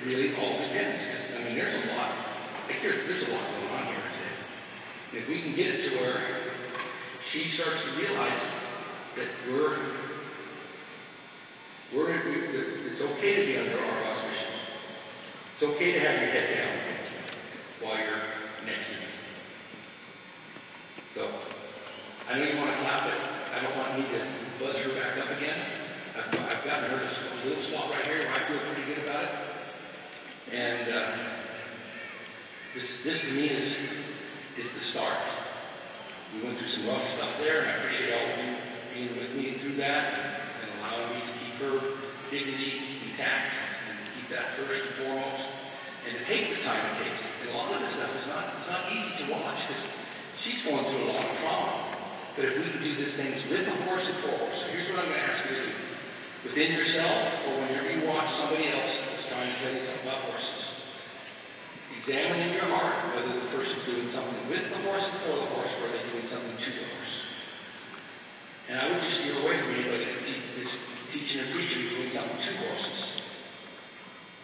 really all depends. Because, I mean, there's a lot. Like there's a lot going on here today. If we can get it to where she starts to realize that it's okay to be under our auspices. It's okay to have your head down while you're next to me. So, I know you want to clap it. I don't want me to buzz her back up again. I've gotten her to a little spot right here where I feel pretty good about it. And this to me is the start. We went through some rough stuff there, and I appreciate all of you being with me through that and allowing me to keep her dignity intact and keep that first and foremost, and to take the time it takes. And a lot of this stuff is not easy to watch because she's going through a lot of trauma. But if we can do these things with a horse and for a horse, so here's what I'm going to ask you to do. Within yourself, or whenever you watch somebody else that's trying to tell you something about horses, examine in your heart whether the person's doing something with the horse and for the horse, or they're doing something to the horse. And I would just steer away from anybody that's teaching and preaching doing something to horses.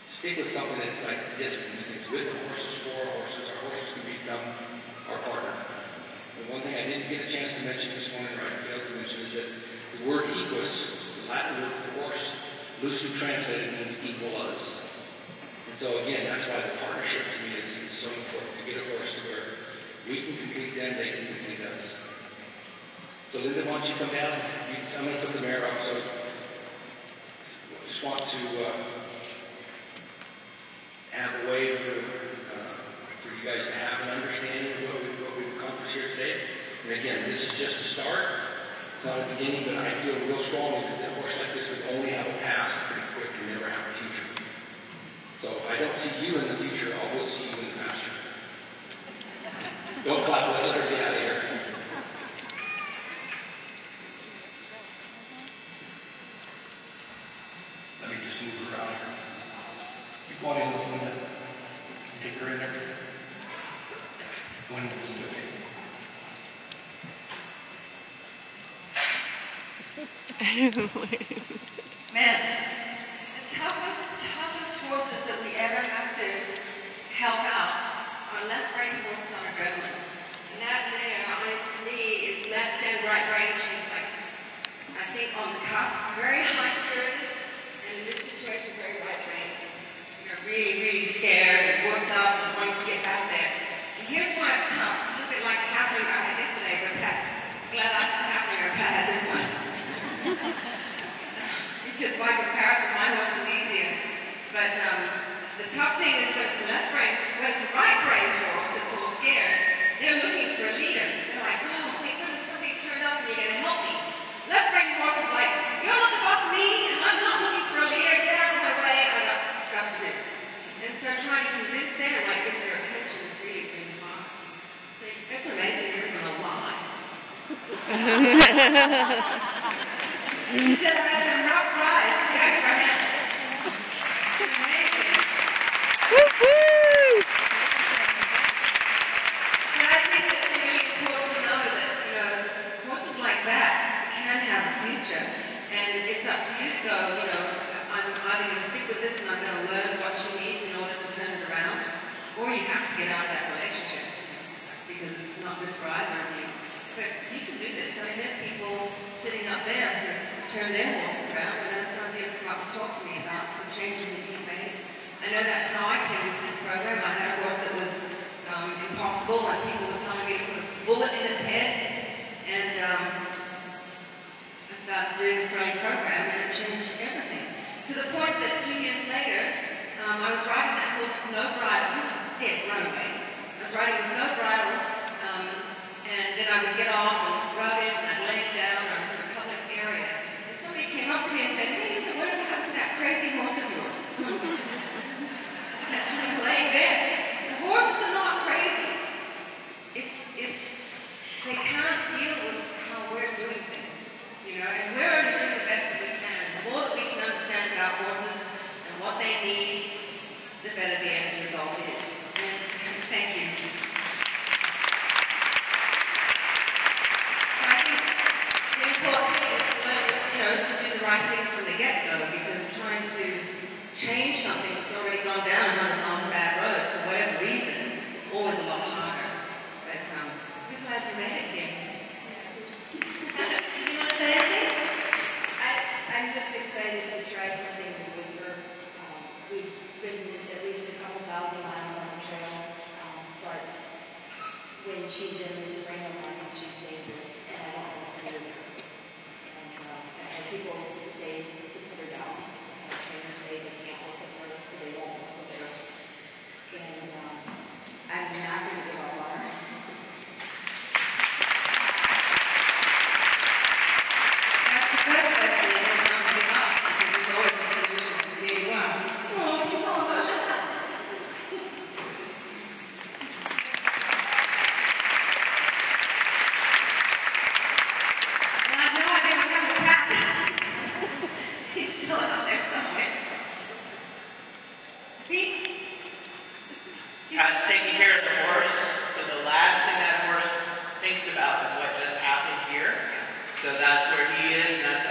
Stick with something that's like, yes, we can do things with the horses, for our horses can become our partner. And one thing I didn't get a chance to mention this morning, or I failed to mention, is that the word equus, the Latin word for horse, loosely translated means equal us. And so again, that's why the partnership to me is so important, to get a horse to where we can complete them, they can complete us. So Linda, why don't you come down? I'm going to put the mare up, so I just want to have a way for you guys to have an understanding of what we've accomplished here today. And again, this is just a start. It's not a beginning, but I feel real strongly that a horse like this would only have a past pretty quick and never have a future. So if I don't see you in the future, I will see you in the pasture. Don't clap, let's let her get out of here. Let me just move her out here. You go in with Linda. Take her in there. Go in with Linda, okay? Man, the toughest horses that we ever have to help out are left-brain horses on adrenaline. And that mare, to me, is left and right brain. She's like, I think on the cusp, very high-spirited, and in this situation, very right brain. You know, really, really scared and worked up and wanting to get back there. And here's why it's tough. It's a little bit like Catherine I had yesterday, but Pat, glad I had Catherine or Pat had this one. Because by comparison, my horse was easier. But the tough thing is when it's a left brain, when it's a right brain horse that's all scared, they're looking for a leader. They're like, oh, thank goodness somebody turned up and you're going to help me. Left brain horse is like, you're not the boss of me, and I'm not looking for a leader. Get out of my way. I got stuff to do. And so trying to convince them and like get their attention is really, really hard. It's amazing you're even alive. She said I had some rough rides. Okay, right now. Amazing. But I think it's really important to know that, you know, horses like that can have a future. And it's up to you to go, you know, I'm either going to stick with this and I'm going to learn what she needs in order to turn it around, or you have to get out of that relationship because it's not good for either of you. But you can do this. I mean, there's people sitting up there who have turned their horses around. I know some of you have come up and talked to me about the changes that you've made. I know that's how I came into this program. I had a horse that was impossible, and people were telling me to put a bullet in its head. And I started doing the Crony program, and it changed everything. To the point that 2 years later, I was riding that horse with no bridle. He was a dead runaway. I was riding with no bridle. And then I would get off and rub him, and I'd lay him down, or I was in a public area. And somebody came up to me and said, hey, look, whatever happened to that crazy horse of yours? That's him laying there. The horses are not crazy. They can't deal with how we're doing things, you know, and we're only doing the best that we can. The more that we can understand about horses and what they need, the better the end result is. And thank you. I think gone down 100 miles of bad road for whatever reason, it's always a lot harder. But we're glad you made it here. Did you want to say anything? I'm just excited to try something with her. We've been at least a couple thousand miles on the trail, but when she's in this frame of mind, she's dangerous, and I don't know what to do with her. And people say to put her down. Trainers say they can't work with her, or they won't work with her. And I'm not going to give up on her. That's the first best thing is not to give up, because there's always a solution to being well. Oh, she's all emotional. Well, I know I didn't have the cat. He's still out there somewhere. Pete? It's taking care of the horse, so the last thing that horse thinks about is what just happened here. So that's where he is, and that's